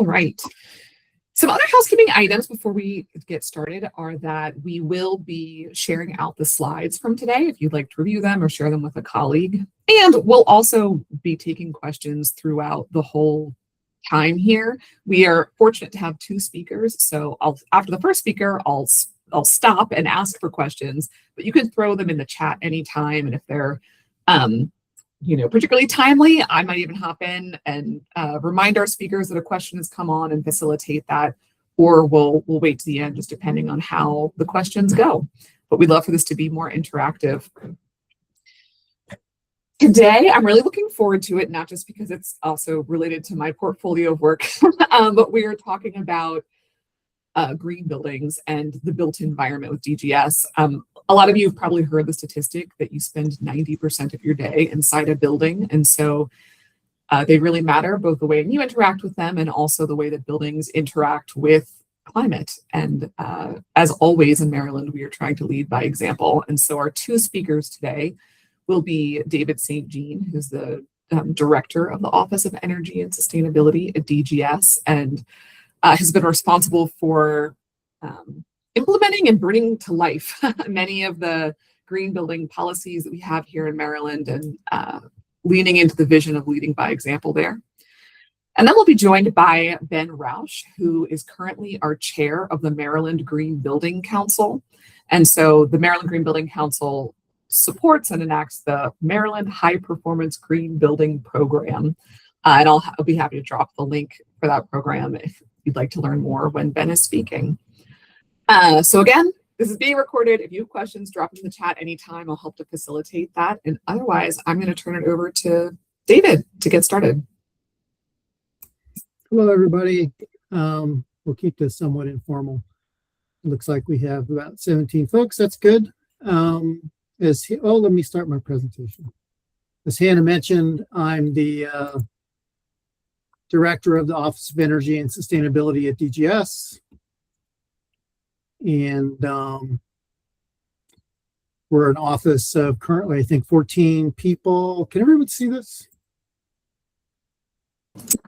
All right. Some other housekeeping items before we get started are that we will be sharing out the slides from today if you'd like to review them or share them with a colleague. And we'll also be taking questions throughout the whole time here. We are fortunate to have two speakers. So after the first speaker, I'll stop and ask for questions, but you can throw them in the chat anytime. And if they're particularly timely, I might even hop in and remind our speakers that a question has come on and facilitate that, or we'll wait to the end, just depending on how the questions go. But we'd love for this to be more interactive. Today, I'm really looking forward to it, not just because it's also related to my portfolio of work, but we are talking about green buildings and the built environment with DGS. A lot of you have probably heard the statistic that you spend 90% of your day inside a building. And so they really matter, both the way you interact with them and also the way that buildings interact with climate. And as always in Maryland, we are trying to lead by example. And so our two speakers today will be David St. Jean, who's the director of the Office of Energy and Sustainability at DGS, and has been responsible for implementing and bringing to life many of the green building policies that we have here in Maryland, and leaning into the vision of leading by example there. And then we'll be joined by Ben Rausch, who is currently our chair of the Maryland Green Building Council. And so the Maryland Green Building Council supports and enacts the Maryland High Performance Green Building Program. And I'll be happy to drop the link for that program if you'd like to learn more when Ben is speaking. So again, this is being recorded. If you have questions, drop them in the chat anytime. I'll help to facilitate that. And otherwise, I'm going to turn it over to David to get started. Hello, everybody. We'll keep this somewhat informal. It looks like we have about 17 folks. That's good. Let me start my presentation. As Hannah mentioned, I'm the director of the Office of Energy and Sustainability at DGS. And we're an office of currently, I think, 14 people. Can everyone see this?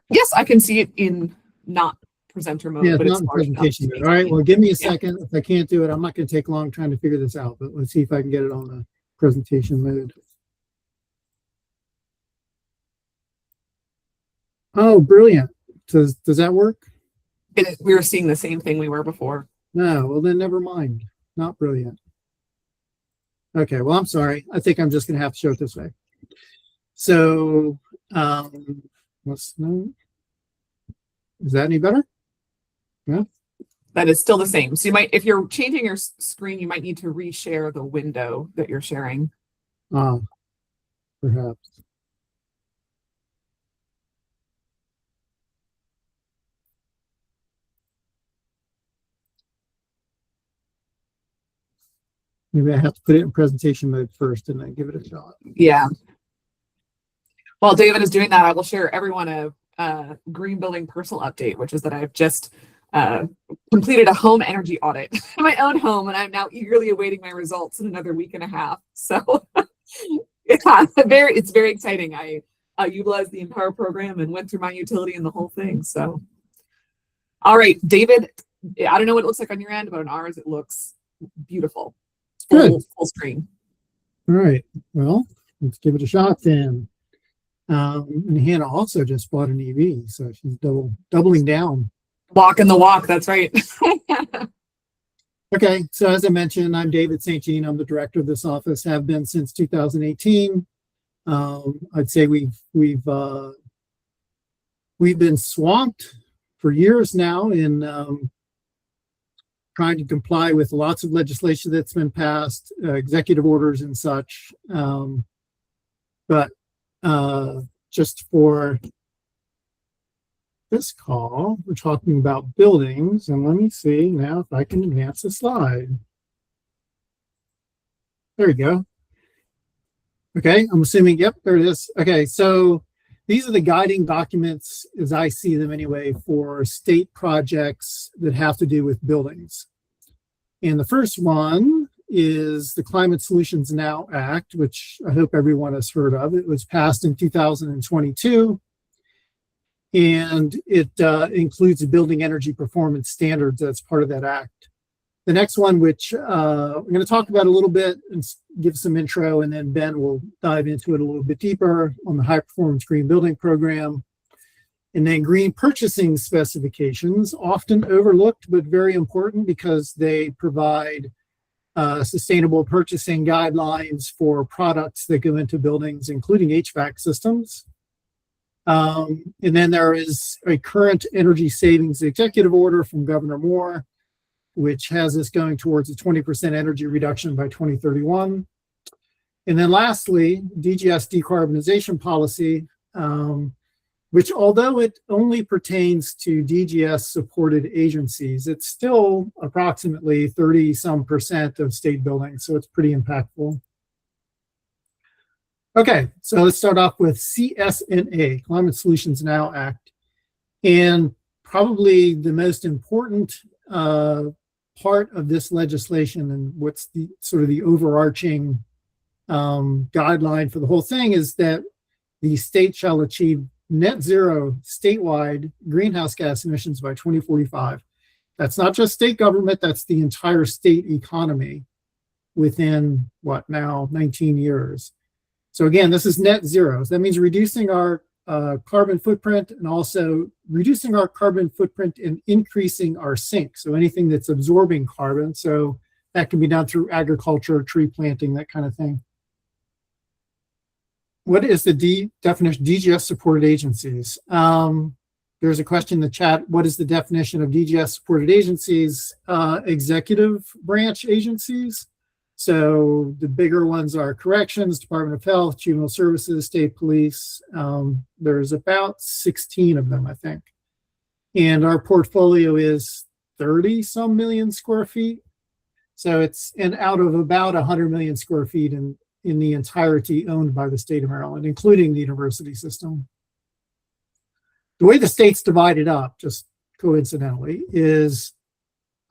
Yes, I can see it in not presenter mode. Yeah, but not in presentation mode. All right, well, give me a second. If I can't do it, I'm not going to take long trying to figure this out, but let's see if I can get it on the presentation mode. Oh, brilliant. Does that work? We were seeing the same thing we were before. No, well then never mind. Not brilliant. Okay, well, I'm sorry. I think I'm just going to have to show it this way. So, is that any better? Yeah. That is still the same. So you might, if you're changing your screen, you might need to reshare the window that you're sharing. Perhaps. Maybe I have to put it in presentation mode first and then give it a shot. Yeah. While David is doing that, I will share everyone a green building personal update, which is that I've just completed a home energy audit in my own home, and I'm now eagerly awaiting my results in another week and a half. So it's very exciting. I utilized the Empower program and went through my utility and the whole thing. So, all right, David, I don't know what it looks like on your end, but on ours, it looks beautiful. Full screen. All right. Well, let's give it a shot then. And Hannah also just bought an EV, so she's doubling down. Walking the walk. That's right. Okay. So as I mentioned, I'm David St. Jean. I'm the director of this office. Have been since 2018. I'd say we've been swamped for years now in trying to comply with lots of legislation that's been passed, executive orders and such. But just for this call, we're talking about buildings. And let me see now if I can advance the slide. There we go. Okay, I'm assuming, yep, there it is. Okay, so these are the guiding documents, as I see them anyway, for state projects that have to do with buildings. And the first one is the Climate Solutions Now Act, which I hope everyone has heard of. It was passed in 2022. and it includes the building energy performance standards that's part of that act. The next one, which we're going to talk about a little bit and give some intro, and then Ben will dive into it a little bit deeper on the high performance green building program. And then green purchasing specifications, often overlooked, but very important because they provide sustainable purchasing guidelines for products that go into buildings, including HVAC systems. And then there is a current energy savings executive order from Governor Moore, which has us going towards a 20% energy reduction by 2031. And then lastly, DGS decarbonization policy, which although it only pertains to DGS supported agencies, it's still approximately 30% of state buildings, so it's pretty impactful. Okay, so let's start off with CSNA, Climate Solutions Now Act. And probably the most important part of this legislation, and what's the sort of the overarching guideline for the whole thing, is that the state shall achieve net zero statewide greenhouse gas emissions by 2045. That's not just state government, that's the entire state economy within what now, 19 years. So again, this is net zero. So that means reducing our carbon footprint, and also reducing our carbon footprint and increasing our sink. So anything that's absorbing carbon. So that can be done through agriculture, tree planting, that kind of thing. What is the definition? DGS supported agencies. There's a question in the chat. What is the definition of DGS supported agencies? Executive branch agencies. So the bigger ones are corrections, Department of Health, juvenile services, state police. There's about 16 of them, I think. And our portfolio is 30 some million square feet. So it's out of about 100 million square feet in the entirety owned by the state of Maryland, including the university system. The way the state's divided up, just coincidentally, is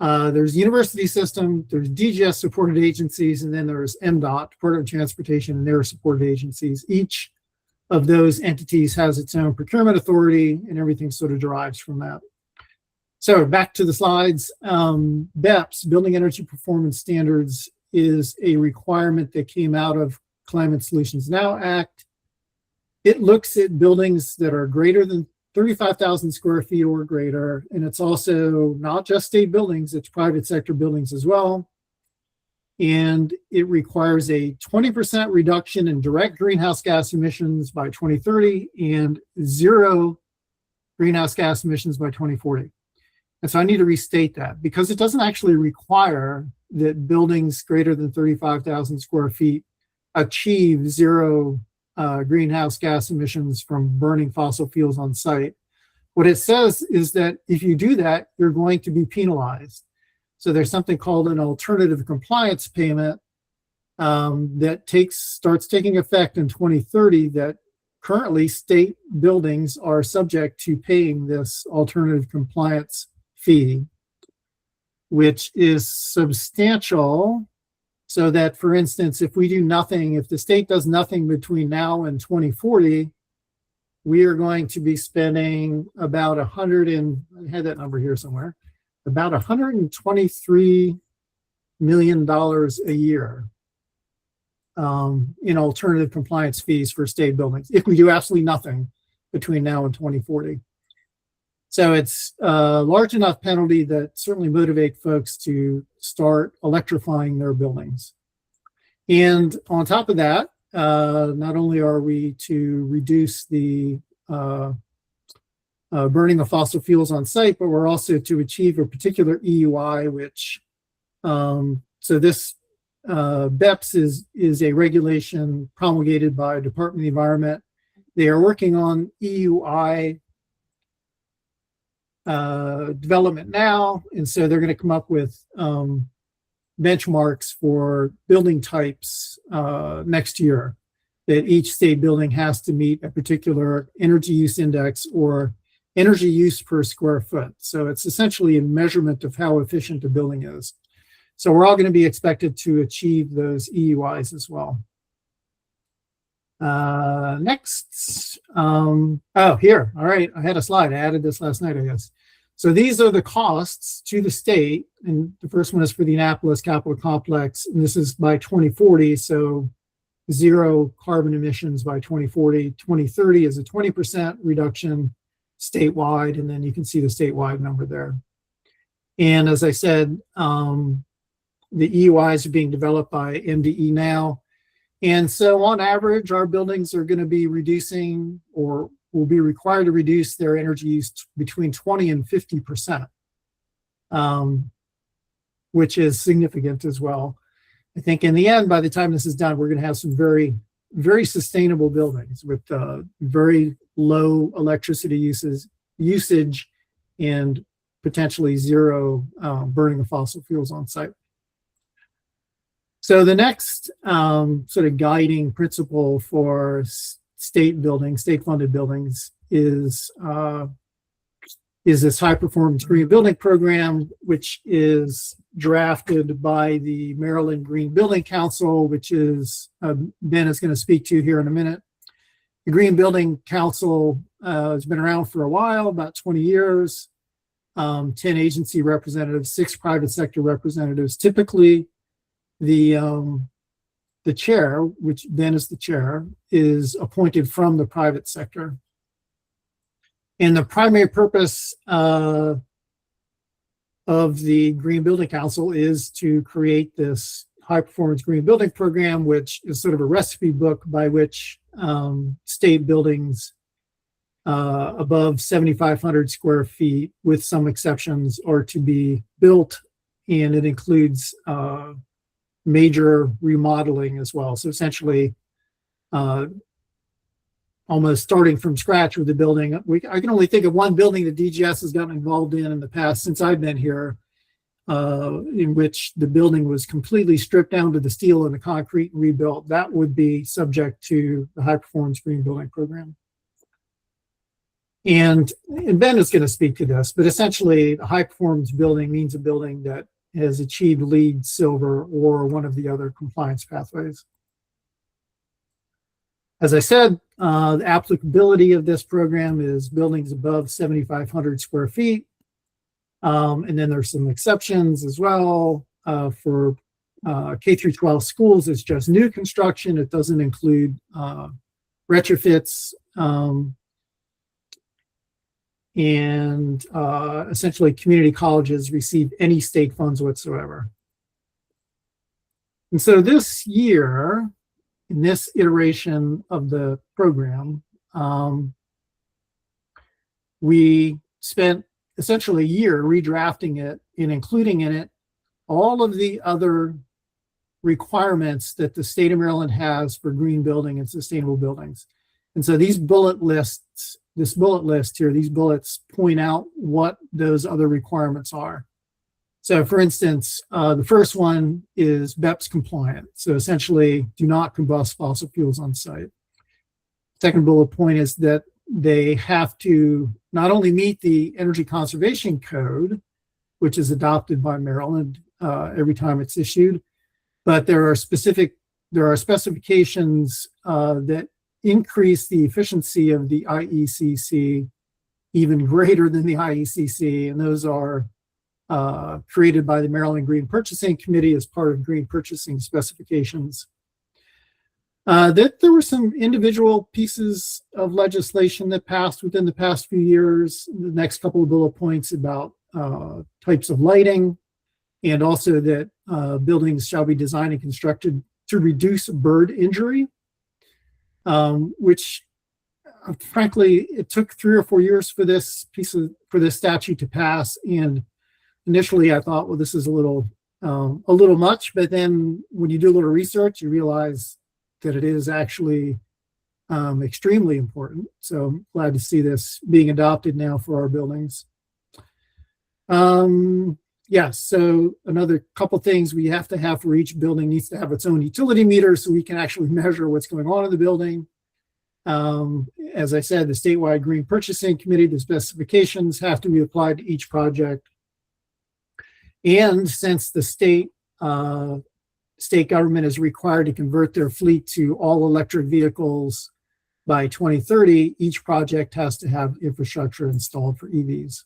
there's university system, there's DGS supported agencies, and then there's MDOT, Department of Transportation, and their supported agencies. Each of those entities has its own procurement authority, and everything sort of derives from that. So back to the slides. BEPS, Building Energy Performance Standards, is a requirement that came out of Climate Solutions Now Act. It looks at buildings that are greater than 35,000 square feet or greater, and it's also not just state buildings, it's private sector buildings as well. And it requires a 20% reduction in direct greenhouse gas emissions by 2030 and zero greenhouse gas emissions by 2040. And so I need to restate that because it doesn't actually require that buildings greater than 35,000 square feet achieve zero greenhouse gas emissions from burning fossil fuels on site. What it says is that if you do that, you're going to be penalized. So there's something called an alternative compliance payment that starts taking effect in 2030, that currently state buildings are subject to paying this alternative compliance fee, which is substantial. So that, for instance, if we do nothing, if the state does nothing between now and 2040, we are going to be spending about I had that number here somewhere, about $123 million a year in alternative compliance fees for state buildings if we do absolutely nothing between now and 2040. So it's a large enough penalty that certainly motivate folks to start electrifying their buildings. And on top of that, not only are we to reduce the burning of fossil fuels on site, but we're also to achieve a particular EUI, which, so this BEPS is a regulation promulgated by Department of the Environment. They are working on EUI development now, and so they're going to come up with benchmarks for building types next year, that each state building has to meet a particular energy use index or energy use per square foot. So it's essentially a measurement of how efficient a building is. So we're all going to be expected to achieve those EUIs as well. Next, oh, here. All right, I had a slide. I added this last night, I guess. So these are the costs to the state, and the first one is for the Annapolis Capital Complex, and this is by 2040, so zero carbon emissions by 2040. 2030 is a 20% reduction statewide, and then you can see the statewide number there. And as I said, the EUIs are being developed by MDE now. And so on average, our buildings are going to be reducing or will be required to reduce their energy use between 20 and 50%, which is significant as well. I think in the end, by the time this is done, we're going to have some very, very sustainable buildings with very low electricity usage and potentially zero burning of fossil fuels on site. So the next sort of guiding principle for state buildings, state-funded buildings, is this high-performance green building program, which is drafted by the Maryland Green Building Council, which is Ben is going to speak to here in a minute. The Green Building Council has been around for a while, about 20 years. 10 agency representatives, 6 private sector representatives. Typically, the chair, which Ben is the chair, is appointed from the private sector. And the primary purpose of the Green Building Council is to create this high-performance green building program, which is sort of a recipe book by which state buildings above 7,500 square feet, with some exceptions, are to be built, and it includes major remodeling as well. So essentially, almost starting from scratch with the building. I can only think of one building that DGS has gotten involved in the past since I've been here, in which the building was completely stripped down to the steel and the concrete and rebuilt. That would be subject to the high-performance green building program. And Ben is going to speak to this, but essentially a high-performance building means a building that has achieved LEED Silver or one of the other compliance pathways. As I said, the applicability of this program is buildings above 7,500 square feet. And then there's some exceptions as well. For K through 12 schools, it's just new construction. It doesn't include retrofits. And essentially community colleges receive any state funds whatsoever. And so this year, in this iteration of the program, we spent essentially a year redrafting it and including in it all of the other requirements that the state of Maryland has for green building and sustainable buildings. And so these bullet lists, this bullet list here, these bullets point out what those other requirements are. So for instance, the first one is BEPS compliant. So essentially, do not combust fossil fuels on site. Second bullet point is that they have to not only meet the Energy Conservation Code, which is adopted by Maryland every time it's issued, but there are specifications that increase the efficiency of the IECC even greater than the IECC, and those are created by the Maryland Green Purchasing Committee as part of green purchasing specifications. That there were some individual pieces of legislation that passed within the past few years. The next couple of bullet points about types of lighting, and also that buildings shall be designed and constructed to reduce bird injury, which frankly, it took 3 or 4 years for this statute to pass. And initially I thought, well, this is a little much, but then when you do a little research, you realize that it is actually extremely important. So I'm glad to see this being adopted now for our buildings. Yes, so another couple things we have to have for each building needs to have its own utility meter so we can actually measure what's going on in the building. As I said, the statewide Green Purchasing Committee, the specifications have to be applied to each project. And since the state state government is required to convert their fleet to all electric vehicles by 2030, each project has to have infrastructure installed for EVs.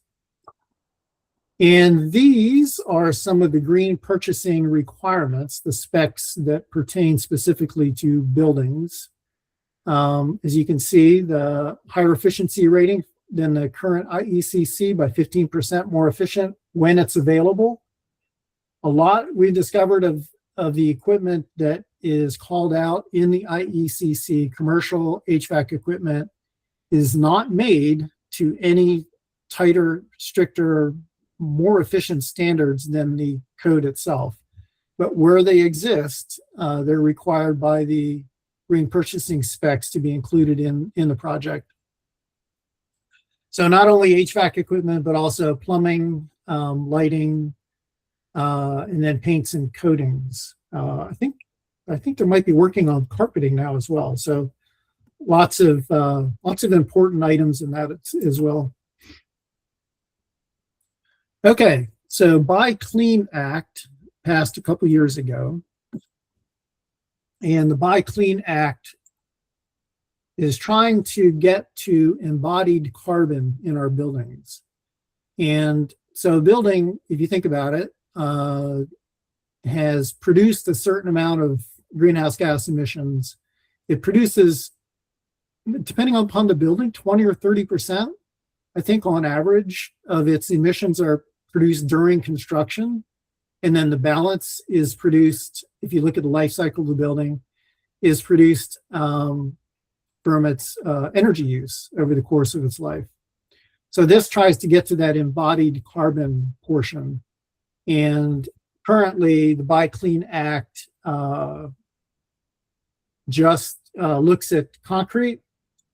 And these are some of the green purchasing requirements, the specs that pertain specifically to buildings. As you can see, the higher efficiency rating than the current IECC by 15% more efficient when it's available. A lot we discovered of the equipment that is called out in the IECC, commercial HVAC equipment, is not made to any tighter, stricter, more efficient standards than the code itself. But where they exist, they're required by the green purchasing specs to be included in the project. So not only HVAC equipment, but also plumbing, lighting, and then paints and coatings. I think they might be working on carpeting now as well. So lots of important items in that as well. Okay, so Buy Clean Act passed a couple years ago, and the Buy Clean Act is trying to get to embodied carbon in our buildings. And so a building, if you think about it, has produced a certain amount of greenhouse gas emissions. It produces, depending upon the building, 20 or 30%, I think on average, of its emissions are produced during construction. And then the balance is produced, if you look at the life cycle of the building, is produced from its energy use over the course of its life. So this tries to get to that embodied carbon portion. And currently, the Buy Clean Act just looks at concrete,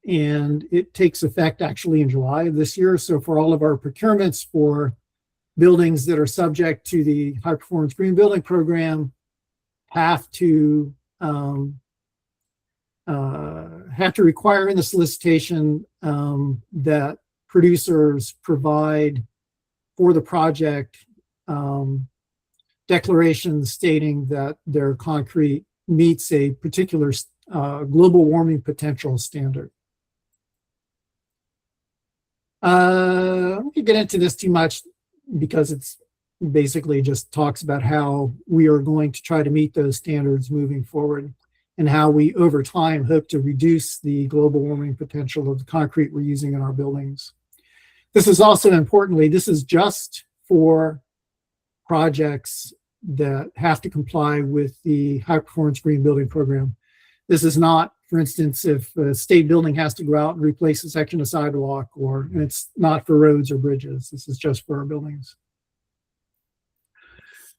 and it takes effect actually in July of this year. So for all of our procurements for buildings that are subject to the High Performance Green Building Program have to require in the solicitation that producers provide for the project declarations stating that their concrete meets a particular global warming potential standard. I don't get into this too much because it's basically just talks about how we are going to try to meet those standards moving forward and how we over time hope to reduce the global warming potential of the concrete we're using in our buildings. This is also importantly, this is just for projects that have to comply with the High Performance Green Building Program. This is not, for instance, if a state building has to go out and replace a section of sidewalk, or it's not for roads or bridges. This is just for our buildings.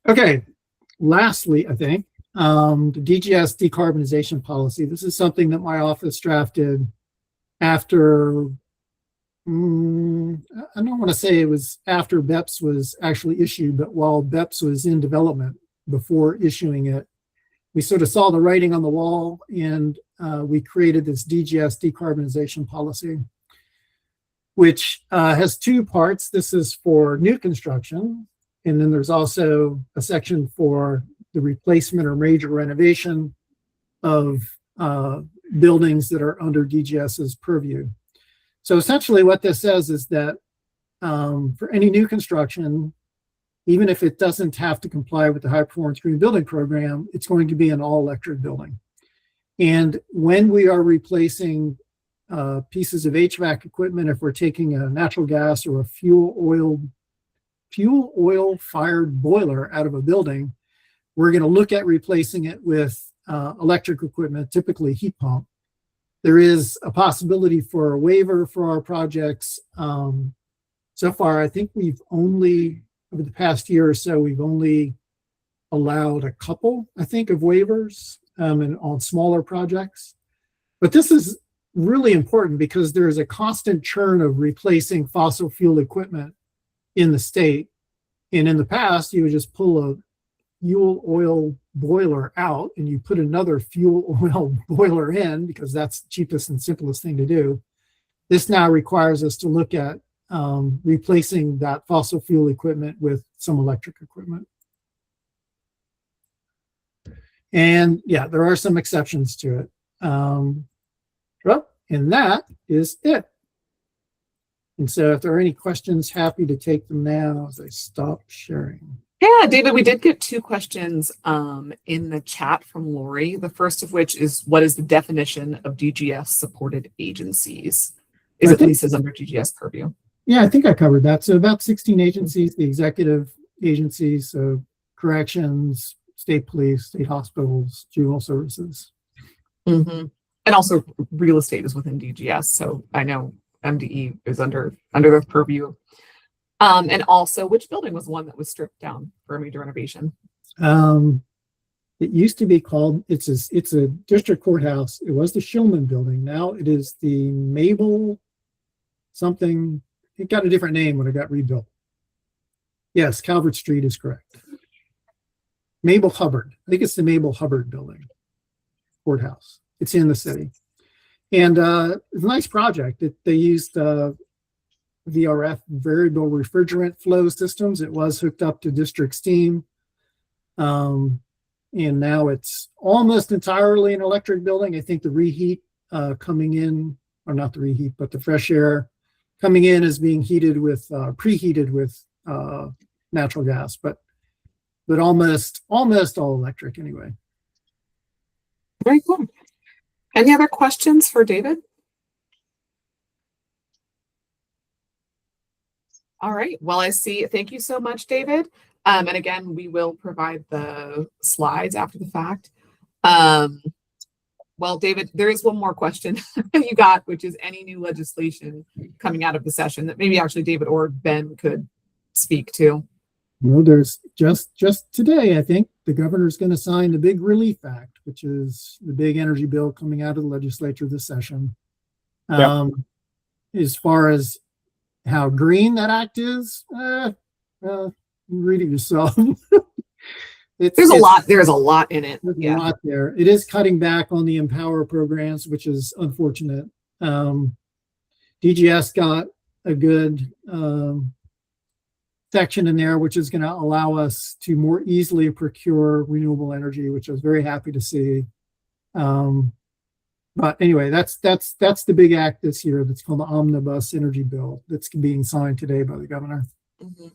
Okay, lastly, I think, the DGS decarbonization policy. This is something that my office drafted after, I don't want to say it was after BEPS was actually issued, but while BEPS was in development before issuing it. We sort of saw the writing on the wall, and we created this DGS decarbonization policy, which has two parts. This is for new construction, and then there's also a section for the replacement or major renovation of buildings that are under DGS's purview. So essentially what this says is that for any new construction, even if it doesn't have to comply with the High Performance Green Building Program, it's going to be an all-electric building. And when we are replacing pieces of HVAC equipment, if we're taking a natural gas or a fuel oil fired boiler out of a building, we're going to look at replacing it with electric equipment, typically heat pump. There is a possibility for a waiver for our projects. So far, I think we've only, over the past year or so, we've only allowed a couple, I think, of waivers and on smaller projects. But this is really important because there is a constant churn of replacing fossil fuel equipment in the state. And in the past, you would just pull a fuel oil boiler out and you put another fuel oil boiler in because that's the cheapest and simplest thing to do. This now requires us to look at replacing that fossil fuel equipment with some electric equipment. And yeah, there are some exceptions to it. Well, and that is it. And so if there are any questions, happy to take them now as I stop sharing. Yeah, David, we did get two questions in the chat from Lori. The first of which is, what is the definition of DGS supported agencies? Is it places under DGS purview? Yeah, I think I covered that. So about 16 agencies, the executive agencies, so corrections, state police, state hospitals, juvenile services. Mm-hmm. And also real estate is within DGS. So I know MDE is under their purview. And also, which building was the one that was stripped down for a major renovation? It used to be called, it's a district courthouse. It was the Shillman building. Now it is the Mabel something. It got a different name when it got rebuilt. Yes, Calvert Street is correct. Mabel Hubbard. I think it's the Mabel Hubbard building, courthouse. It's in the city. And it's a nice project. They used VRF, variable refrigerant flow systems. It was hooked up to district steam. And now it's almost entirely an electric building. I think the reheat coming in, or not the reheat, but the fresh air coming in is being heated with, preheated with natural gas, but almost all electric anyway. Very cool. Any other questions for David? All right. Well, I see. Thank you so much, David. And again, we will provide the slides after the fact. Well, David, there is one more question you got, which is any new legislation coming out of the session that maybe actually David or Ben could speak to. Well, there's just today, I think the governor's going to sign the big relief act, which is the big energy bill coming out of the legislature this session. Yep. As far as how green that act is, read it yourself. There's a lot in it. There's a lot there. It is cutting back on the Empower programs, which is unfortunate. DGS got a good section in there, which is going to allow us to more easily procure renewable energy, which I was very happy to see. But anyway, that's the big act this year. That's called the Omnibus Energy Bill. That's being signed today by the governor. Mm-hmm.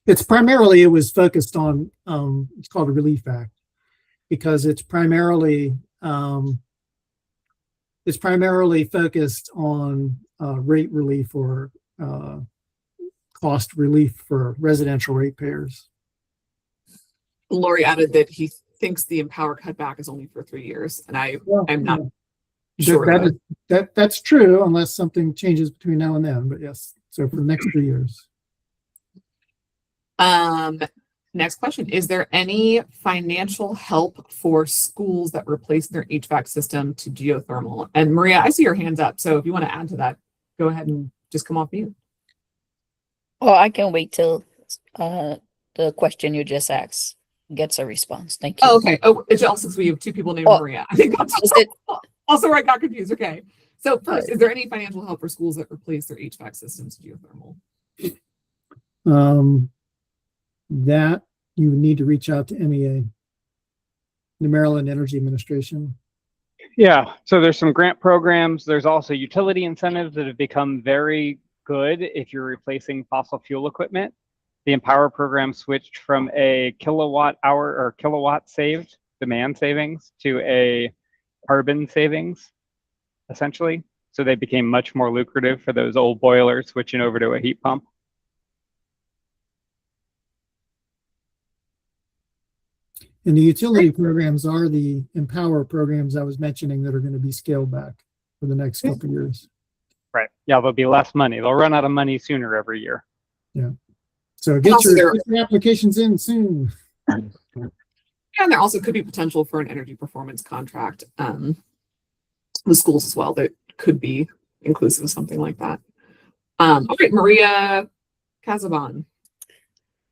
It was focused on, it's called a Relief Act because it's primarily focused on rate relief or cost relief for residential ratepayers. Lori added that he thinks the Empower cutback is only for 3 years, and I'm not sure. That's true unless something changes between now and then. But yes, so for the next 3 years. Next question. Is there any financial help for schools that replace their HVAC system to geothermal? And Maria, I see your hands up. So if you want to add to that, go ahead and just come off mute. Well, I can wait till the question you just asked gets a response. Thank you. Oh, okay. Oh, it's also because we have two people named Maria. I think that's also where I got confused. Okay. So first, is there any financial help for schools that replace their HVAC systems to geothermal? That you would need to reach out to MEA, the Maryland Energy Administration. Yeah, so there's some grant programs. There's also utility incentives that have become very good if you're replacing fossil fuel equipment. The Empower program switched from a kilowatt hour or kilowatt saved demand savings to a carbon savings, essentially. So they became much more lucrative for those old boilers switching over to a heat pump. And the utility programs are the Empower programs I was mentioning that are going to be scaled back for the next couple of years. Right. Yeah, there'll be less money. They'll run out of money sooner every year. Yeah. So get your applications in soon. And there also could be potential for an energy performance contract with schools as well that could be inclusive of something like that. All right, Maria Casaban.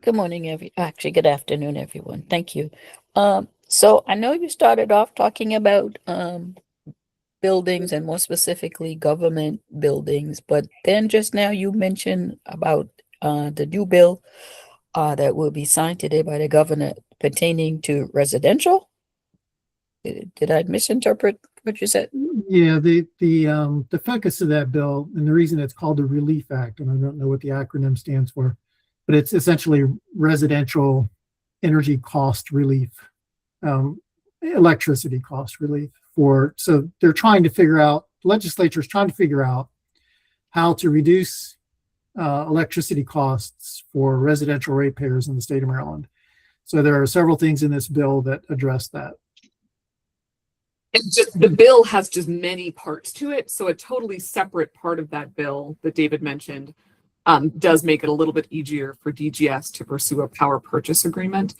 Good morning, actually, good afternoon, everyone. Thank you. So I know you started off talking about buildings and more specifically government buildings, but then just now you mentioned about the new bill that will be signed today by the governor pertaining to residential? Did I misinterpret what you said? Yeah, the focus of that bill, and the reason it's called the Relief Act, and I don't know what the acronym stands for, but it's essentially residential energy cost relief, electricity cost relief so they're trying to figure out, legislature's trying to figure out how to reduce electricity costs for residential ratepayers in the state of Maryland. So there are several things in this bill that address that. It's just the bill has just many parts to it. So a totally separate part of that bill that David mentioned does make it a little bit easier for DGS to pursue a power purchase agreement,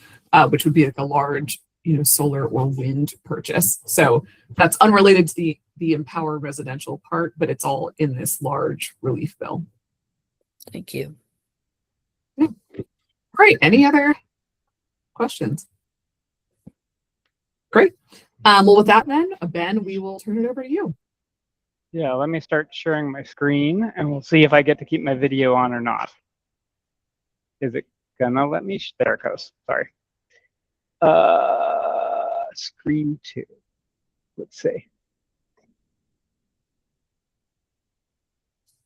which would be like a large, solar or wind purchase. So that's unrelated to the Empower residential part, but it's all in this large relief bill. Thank you. Great. Any other questions? Great. Well, with that then, Ben, we will turn it over to you. Yeah, let me start sharing my screen and we'll see if I get to keep my video on or not. Is it gonna let me? There it goes. Sorry. Screen 2. Let's see.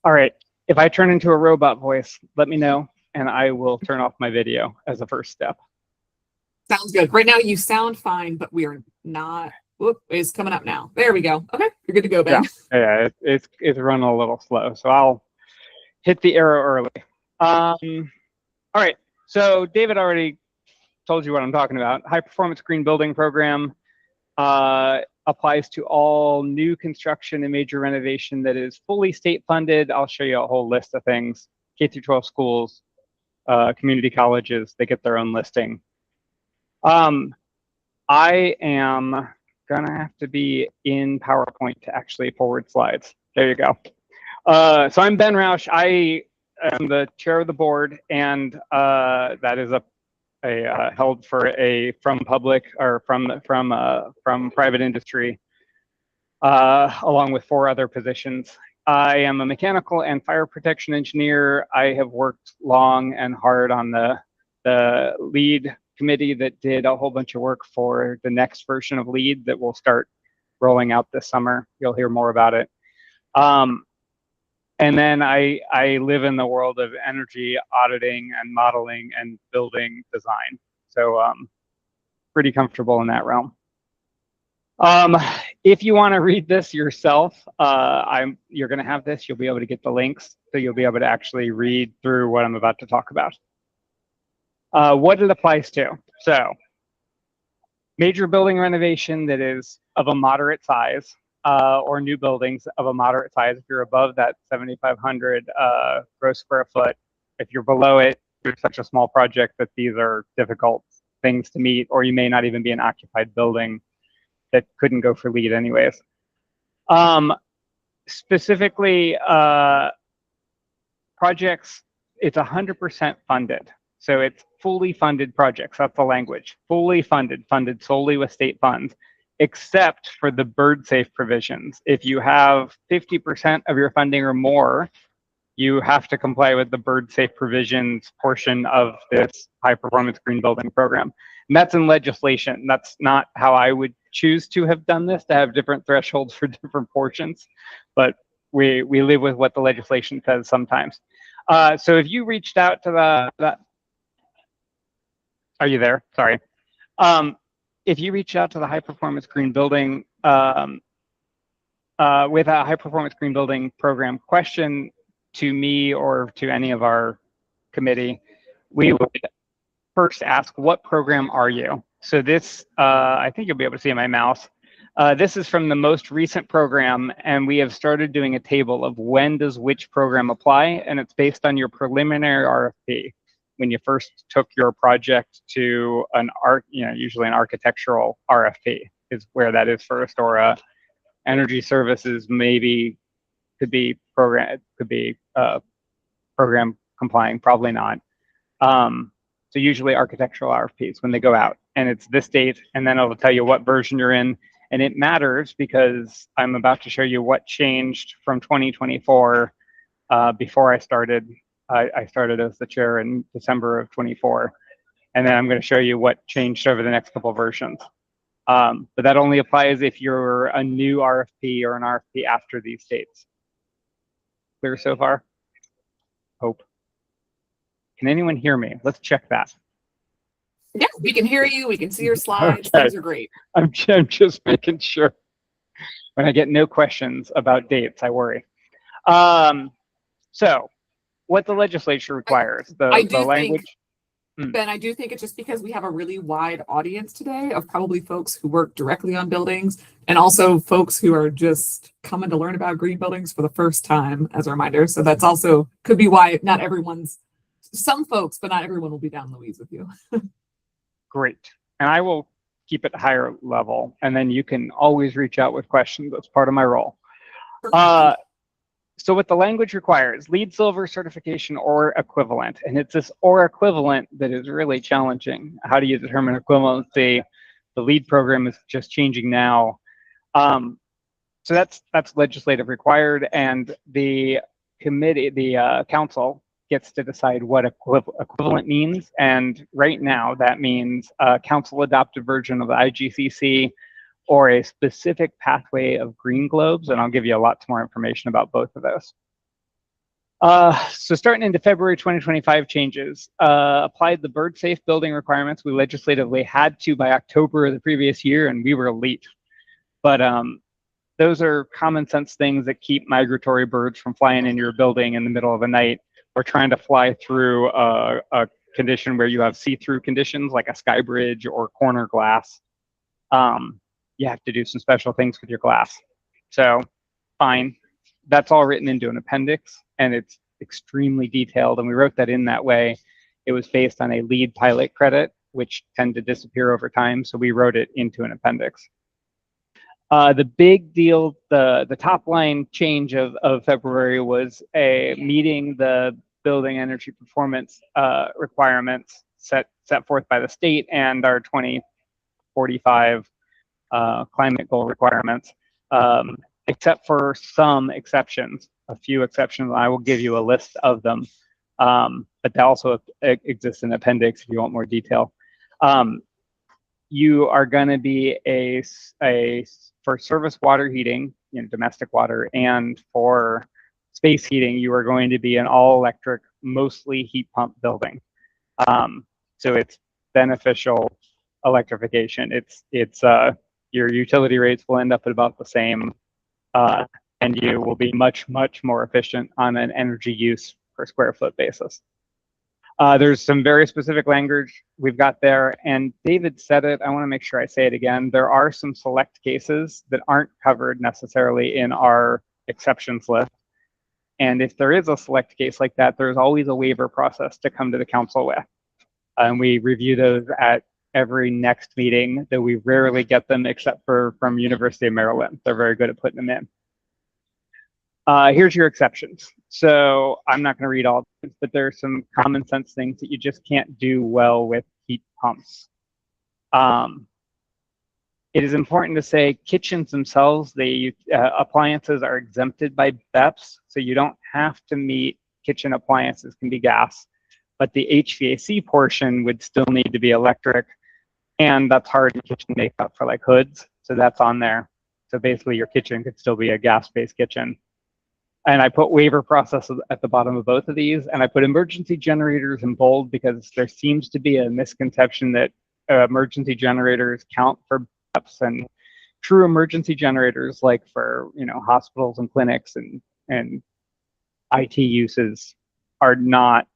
All right. If I turn into a robot voice, let me know and I will turn off my video as a first step. Sounds good. Right now you sound fine, but we are not. Whoop, it's coming up now. There we go. Okay, you're good to go, Ben. Yeah, it's running a little slow, so I'll hit the arrow early. All right, so David already told you what I'm talking about. High Performance Green Building Program applies to all new construction and major renovation that is fully state funded. I'll show you a whole list of things. K through 12 schools, community colleges, they get their own listing. I am gonna have to be in PowerPoint to actually forward slides. There you go. So I'm Ben Roush. I am the chair of the board, and that is held for from public or from private industry, along with 4 other positions. I am a mechanical and fire protection engineer. I have worked long and hard on the LEED committee that did a whole bunch of work for the next version of LEED that will start rolling out this summer. You'll hear more about it. And then I live in the world of energy auditing and modeling and building design. So pretty comfortable in that realm. If you want to read this yourself, you're going to have this. You'll be able to get the links, so you'll be able to actually read through what I'm about to talk about. What it applies to. So major building renovation that is of a moderate size, or new buildings of a moderate size. If you're above that 7,500 gross square foot, if you're below it, you're such a small project that these are difficult things to meet, or you may not even be an occupied building that couldn't go for LEED anyways. Specifically, projects, it's 100% funded. So it's fully funded projects. That's the language. Fully funded solely with state funds, except for the bird safe provisions. If you have 50% of your funding or more, you have to comply with the bird safe provisions portion of this high performance green building program. And that's in legislation. That's not how I would choose to have done this, to have different thresholds for different portions. But we live with what the legislation says sometimes. So if you reached out to are you there? Sorry. If you reach out to the high performance green building with a high performance green building program question to me or to any of our committee, we would first ask, what program are you? So this, I think you'll be able to see in my mouse. This is from the most recent program, and we have started doing a table of when does which program apply, and it's based on your preliminary RFP. When you first took your project to an usually an architectural RFP is where that is first, or energy services maybe could be program complying, probably not. So usually architectural RFPs when they go out, and it's this date, and then it'll tell you what version you're in, and it matters because I'm about to show you what changed from 2024 before I started. I started as the chair in December of 24, And then I'm going to show you what changed over the next couple of versions. But that only applies if you're a new RFP or an RFP after these dates. Clear so far? Hope. Can anyone hear me? Let's check that. Yeah, we can hear you. We can see your slides. Okay. Things are great. I'm just making sure. When I get no questions about dates, I worry. So what the legislature requires, I the do language. Ben, I do think it's just because we have a really wide audience today of probably folks who work directly on buildings and also folks who are just coming to learn about green buildings for the first time as a reminder. So that's also could be why not everyone's, some folks, but not everyone will be down in the weeds with you. Great. And I will keep it higher level, and then you can always reach out with questions. That's part of my role. So what the language requires, LEED Silver certification or equivalent. And it's this or equivalent that is really challenging. How do you determine equivalency? The LEED program is just changing now. So that's legislative required, and the committee, the council gets to decide what equivalent means. And right now that means a council adopted version of the IGCC or a specific pathway of green globes, and I'll give you a lot more information about both of those. So starting into February 2025 changes, applied the bird safe building requirements we legislatively had to by October of the previous year, and we were late. But those are common sense things that keep migratory birds from flying in your building in the middle of the night or trying to fly through a condition where you have see-through conditions like a sky bridge or corner glass. You have to do some special things with your glass. So fine, that's all written into an appendix, and it's extremely detailed, and we wrote that in that way. It was based on a LEED pilot credit, which tend to disappear over time, so we wrote it into an appendix. The big deal, the top line change of February was a meeting the building energy performance requirements set forth by the state and our 2045 climate goal requirements, except for some exceptions, a few exceptions. I will give you a list of them, but they also exist in appendix if you want more detail. You are going to be for service water heating, domestic water, and for space heating, you are going to be an all-electric, mostly heat pump building. So it's beneficial electrification. It's your utility rates will end up at about the same, and you will be much more efficient on an energy use per square foot basis. There's some very specific language we've got there, and David said it. I want to make sure I say it again. There are some select cases that aren't covered necessarily in our exceptions list. And if there is a select case like that, there's always a waiver process to come to the council with. And we review those at every next meeting, though we rarely get them except for from University of Maryland. They're very good at putting them in. Here's your exceptions. So I'm not going to read all of them, but there are some common sense things that you just can't do well with heat pumps. It is important to say kitchens themselves, the appliances are exempted by BEPS, so you don't have to meet kitchen appliances can be gas, but the HVAC portion would still need to be electric, and that's hard in kitchen makeup for like hoods, so that's on there. So basically your kitchen could still be a gas-based kitchen. And I put waiver processes at the bottom of both of these, and I put emergency generators in bold because there seems to be a misconception that emergency generators count for BEPS, and true emergency generators, like for hospitals and clinics and IT uses, are not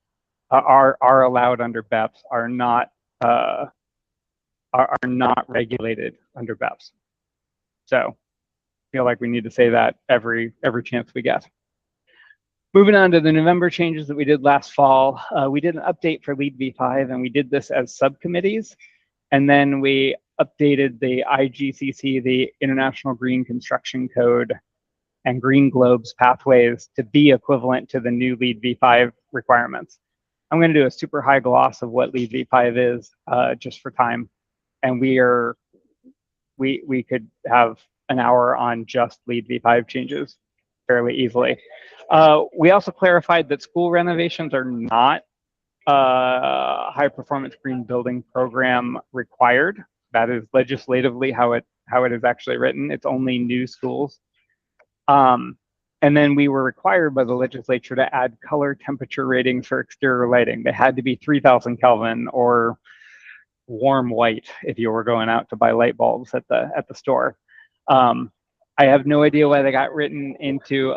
are allowed under BEPS, are not regulated under BEPS. So I feel like we need to say that every chance we get. Moving on to the November changes that we did last fall, we did an update for LEED v5, and we did this as subcommittees. And then we updated the IGCC, the International Green Construction Code, and Green Globes pathways to be equivalent to the new LEED v5 requirements. I'm going to do a super high gloss of what LEED v5 is just for time. And we could have an hour on just LEED v5 changes fairly easily. We also clarified that school renovations are not high performance green building program required. That is legislatively how it is actually written. It's only new schools. And then we were required by the legislature to add color temperature ratings for exterior lighting. They had to be 3,000 Kelvin or warm white if you were going out to buy light bulbs at the store. I have no idea why they got written into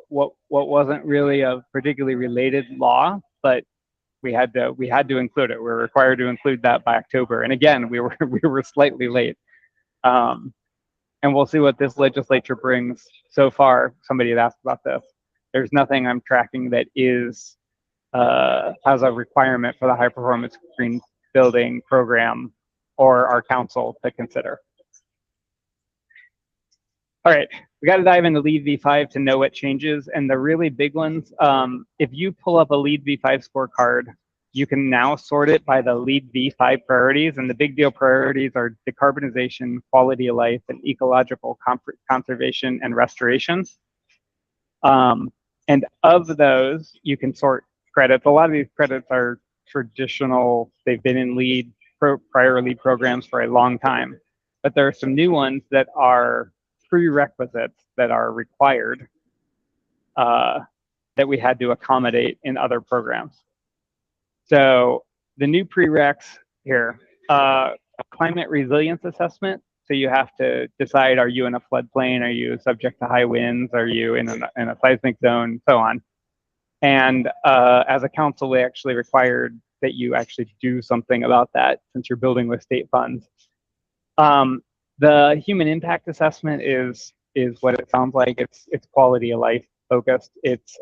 what wasn't really a particularly related law, but we had to include it. We were required to include that by October. And again, we were slightly late. And we'll see what this legislature brings. So far, somebody had asked about this. There's nothing I'm tracking that is has a requirement for the high performance green building program or our council to consider. All right, we got to dive into LEED v5 to know what changes. And the really big ones, if you pull up a LEED v5 scorecard, you can now sort it by the LEED v5 priorities. And the big deal priorities are decarbonization, quality of life, and ecological conservation and restoration. And of those, you can sort credits. A lot of these credits are traditional. They've been in LEED, prior LEED programs for a long time. But there are some new ones that are prerequisites that are required that we had to accommodate in other programs. So the new prereqs here, climate resilience assessment. So you have to decide, are you in a floodplain? Are you subject to high winds? Are you in a seismic zone? So on. And as a council, we actually required that you actually do something about that since you're building with state funds. The human impact assessment is what it sounds like. It's quality of life focused. It's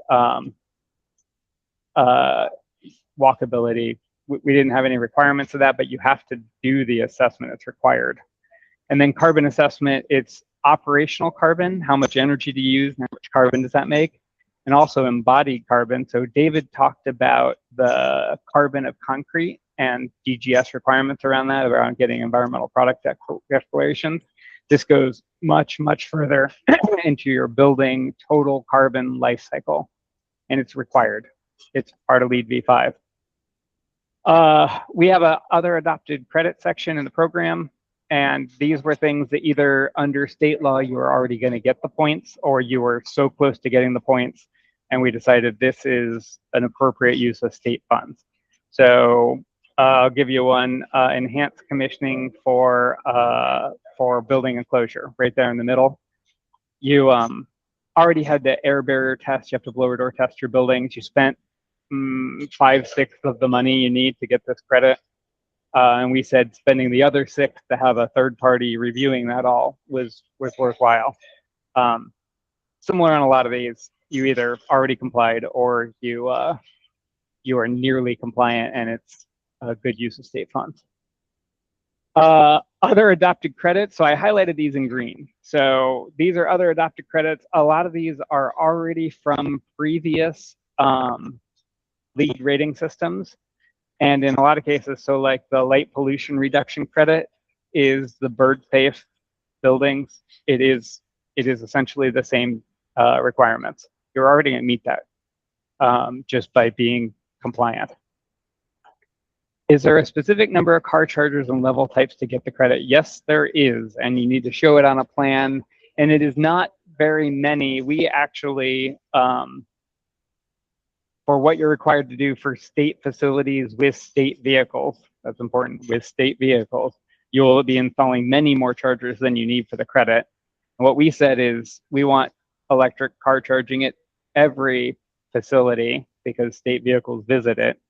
walkability. We didn't have any requirements of that, but you have to do the assessment. It's required. And then carbon assessment, it's operational carbon. How much energy do you use and how much carbon does that make? And also embodied carbon. So David talked about the carbon of concrete and DGS requirements around that, around getting environmental product declarations. This goes much, much further into your building total carbon life cycle, and it's required. It's part of LEED v5. We have a other adopted credit section in the program, and these were things that either under state law you were already going to get the points, or you were so close to getting the points, and we decided this is an appropriate use of state funds. So I'll give you one, enhanced commissioning for building enclosure right there in the middle. You already had the air barrier test. You have to blower door test your buildings. You spent 5/6 of the money you need to get this credit. And we said spending the other 6 to have a third party reviewing that all was worthwhile. Similar on a lot of these, you either already complied or you are nearly compliant, and it's a good use of state funds. Other adopted credits, so I highlighted these in green. So these are other adopted credits. A lot of these are already from previous LEED rating systems. And in a lot of cases, so like the light pollution reduction credit is the bird safe buildings. It is essentially the same requirements. You're already going to meet that just by being compliant. Is there a specific number of car chargers and level types to get the credit? Yes, there is, and you need to show it on a plan. And it is not very many. We actually, for what you're required to do for state facilities with state vehicles, that's important, with state vehicles, you will be installing many more chargers than you need for the credit. And what we said is we want electric car charging at every facility because state vehicles visit it.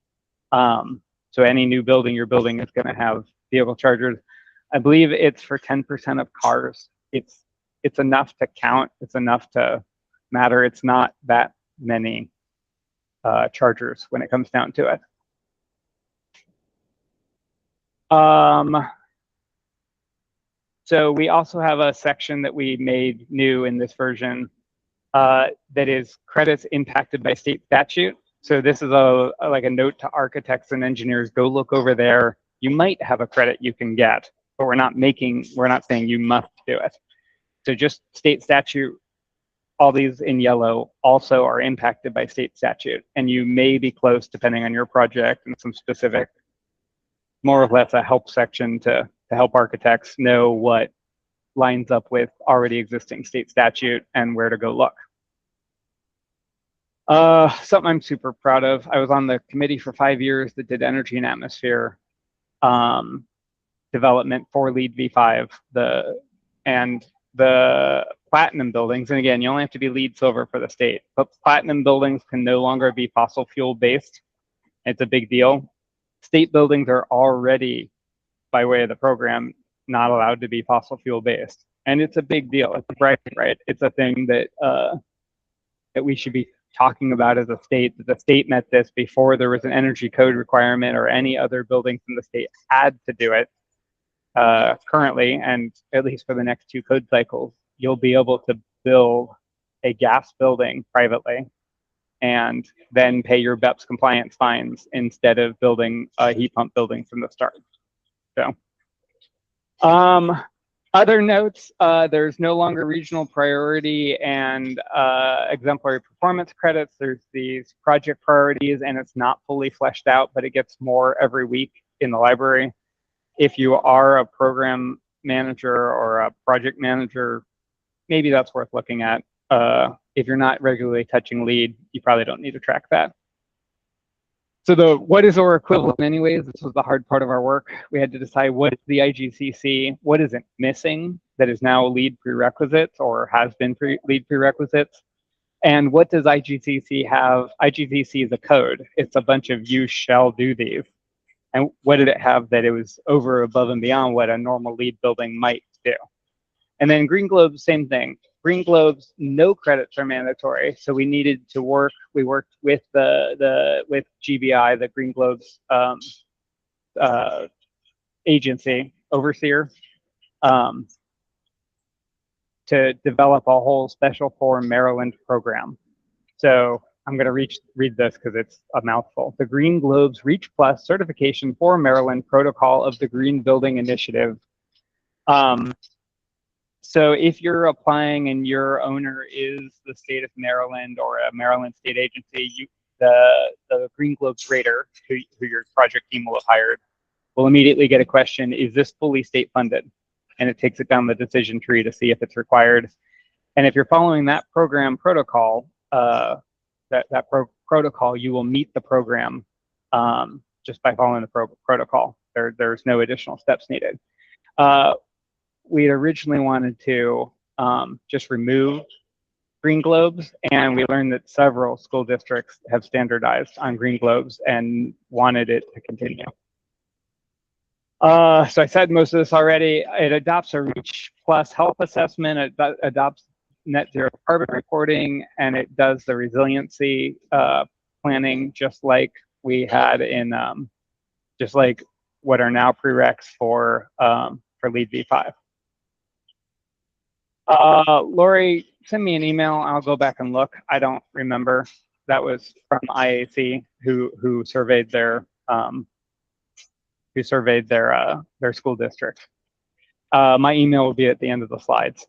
So any new building you're building is going to have vehicle chargers. I believe it's for 10% of cars. It's enough to count. It's enough to matter. It's not that many chargers when it comes down to it. So we also have a section that we made new in this version that is credits impacted by state statute. So this is like a note to architects and engineers, go look over there. You might have a credit you can get, but we're not saying you must do it. So just state statute all these in yellow also are impacted by state statute, and you may be close, depending on your project, and some specific, more or less a help section to help architects know what lines up with already existing state statute and where to go look. Something I'm super proud of. I was on the committee for 5 years that did energy and atmosphere development for LEED v5, and the platinum buildings. And again, you only have to be LEED silver for the state, but platinum buildings can no longer be fossil fuel based. It's a big deal. State buildings are already, by way of the program, not allowed to be fossil fuel based. And it's a big deal. It's a bragging right. It's a thing that that we should be talking about as a state, that the state met this before there was an energy code requirement or any other buildings in the state had to do it. Currently, and at least for the next 2 code cycles, you'll be able to build a gas building privately and then pay your BEPS compliance fines instead of building a heat pump building from the start. So, other notes, there's no longer regional priority and exemplary performance credits. There's these project priorities, and it's not fully fleshed out, but it gets more every week in the library. If you are a program manager or a project manager, maybe that's worth looking at. If you're not regularly touching LEED, you probably don't need to track that. So what is our equivalent anyways? This was the hard part of our work. We had to decide what is the IGCC, what is it missing that is now LEED prerequisites or has been LEED prerequisites, and what does IGCC have? IGCC is a code. It's a bunch of you shall do these. And what did it have that it was over, above, and beyond what a normal LEED building might do? And then Green Globes, same thing. Green Globes, no credits are mandatory. So we needed to work. We worked with with GBI, the Green Globes agency overseer, to develop a whole special for Maryland program. So I'm going to read this because it's a mouthful. The Green Globes Reach Plus certification for Maryland protocol of the Green Building Initiative. So if you're applying and your owner is the state of Maryland or a Maryland state agency, the Green Globes rater, who your project team will have hired, will immediately get a question, is this fully state funded? And it takes it down the decision tree to see if it's required. And if you're following that program protocol, protocol, you will meet the program just by following the protocol. There's no additional steps needed. We originally wanted to just remove Green Globes, and we learned that several school districts have standardized on Green Globes and wanted it to continue. So I said most of this already. It adopts a Reach Plus health assessment. It adopts net zero carbon reporting, and it does the resiliency planning just like we had in, just like what are now prereqs for LEED v5. Lori, send me an email. I'll go back and look. I don't remember. That was from IAC who surveyed their school district. My email will be at the end of the slides.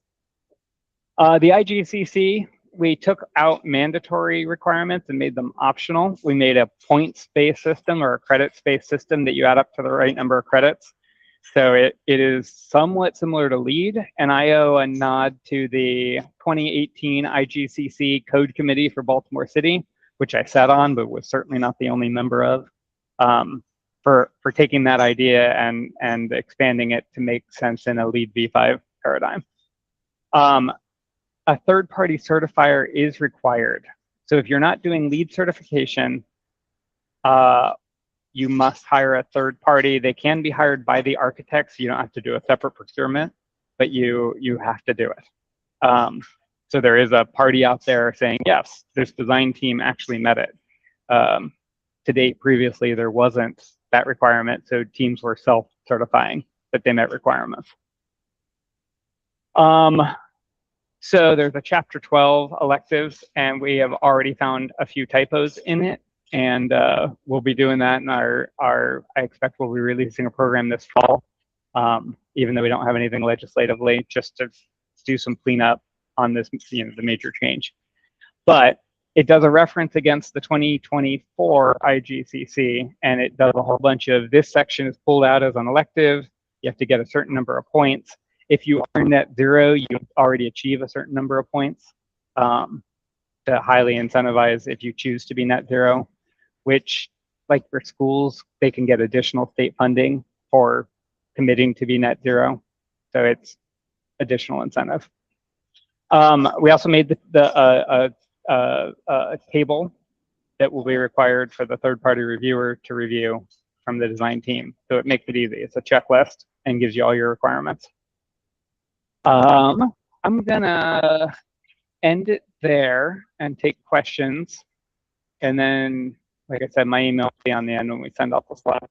The IGCC, we took out mandatory requirements and made them optional. We made a points-based system or a credits-based system that you add up to the right number of credits. So it is somewhat similar to LEED, and I owe a nod to the 2018 IGCC Code Committee for Baltimore City, which I sat on, but was certainly not the only member of, for taking that idea and expanding it to make sense in a LEED v5 paradigm. A third-party certifier is required. So if you're not doing LEED certification, you must hire a third party. They can be hired by the architects. You don't have to do a separate procurement, but you have to do it. So there is a party out there saying, yes, this design team actually met it. To date, previously, there wasn't that requirement, so teams were self-certifying that they met requirements. So there's a chapter 12 electives, and we have already found a few typos in it. And we'll be doing that in I expect we'll be releasing a program this fall, even though we don't have anything legislatively, just to do some cleanup. on this, the major change. But it does a reference against the 2024 IGCC, and it does a whole bunch of, this section is pulled out as an elective. You have to get a certain number of points. If you are net zero, you already achieve a certain number of points to highly incentivize if you choose to be net zero, which, like for schools, they can get additional state funding for committing to be net zero. So it's additional incentive. We also made a table that will be required for the third-party reviewer to review from the design team. So it makes it easy. It's a checklist and gives you all your requirements. I'm gonna end it there and take questions. And then, like I said, my email will be on the end when we send out the slide.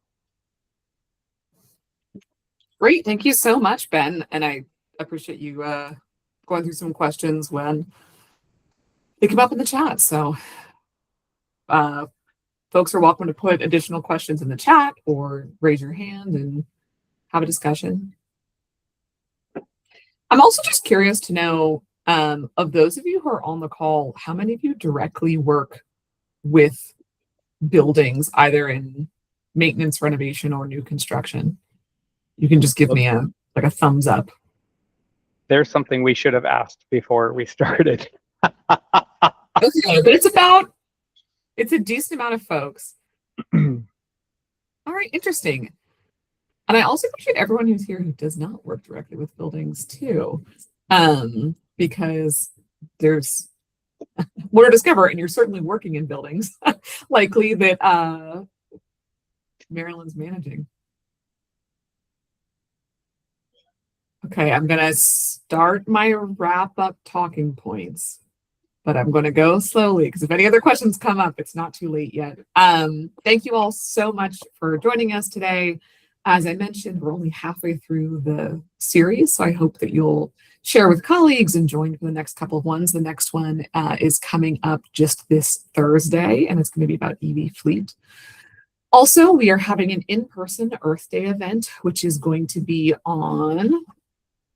Great. Thank you so much, Ben. And I appreciate you going through some questions when they come up in the chat. So folks are welcome to put additional questions in the chat or raise your hand and have a discussion. I'm also just curious to know, of those of you who are on the call, how many of you directly work with buildings, either in maintenance, renovation, or new construction? You can just give me a thumbs up. There's something we should have asked before we started. Okay, but it's a decent amount of folks. All right, interesting. And I also appreciate everyone who's here who does not work directly with buildings too, because there's more to discover, and you're certainly working in buildings, likely that Maryland's managing. Okay, I'm gonna start my wrap up talking points, but I'm gonna go slowly because if any other questions come up, it's not too late yet. Thank you all so much for joining us today. As I mentioned, we're only halfway through the series, so I hope that you'll share with colleagues and join for the next couple of ones. The next one is coming up just this Thursday, and it's going to be about EV fleet. Also, we are having an in-person Earth Day event, which is going to be on,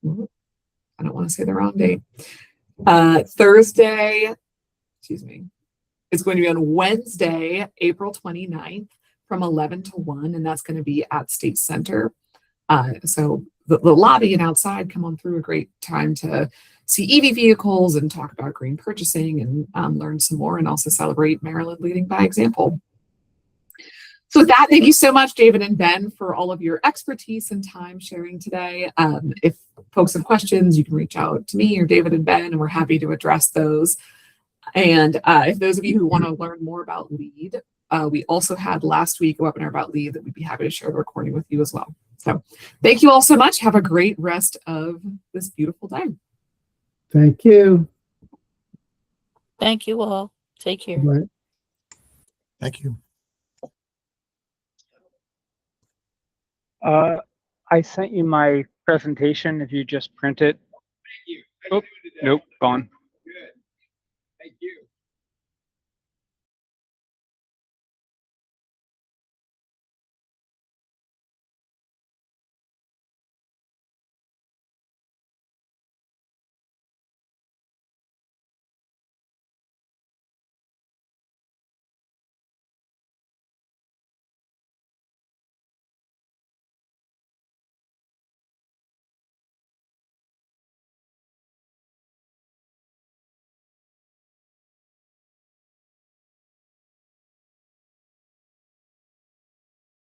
I don't want to say the wrong date, Thursday, excuse me, it's going to be on Wednesday, April 29th from 11 to 1, and that's going to be at State Center. So the lobby and outside, come on through, a great time to see EV vehicles and talk about green purchasing and learn some more, and also celebrate Maryland leading by example. So with that, thank you so much, David and Ben, for all of your expertise and time sharing today. If folks have questions, you can reach out to me or David and Ben, and we're happy to address those. And if those of you who want to learn more about LEAD, we also had last week a webinar about LEAD that we'd be happy to share the recording with you as well. So thank you all so much. Have a great rest of this beautiful day. Thank you. Thank you all. Take care. Bye. Thank you. I sent you my presentation if you just print it. Oh, nope, gone.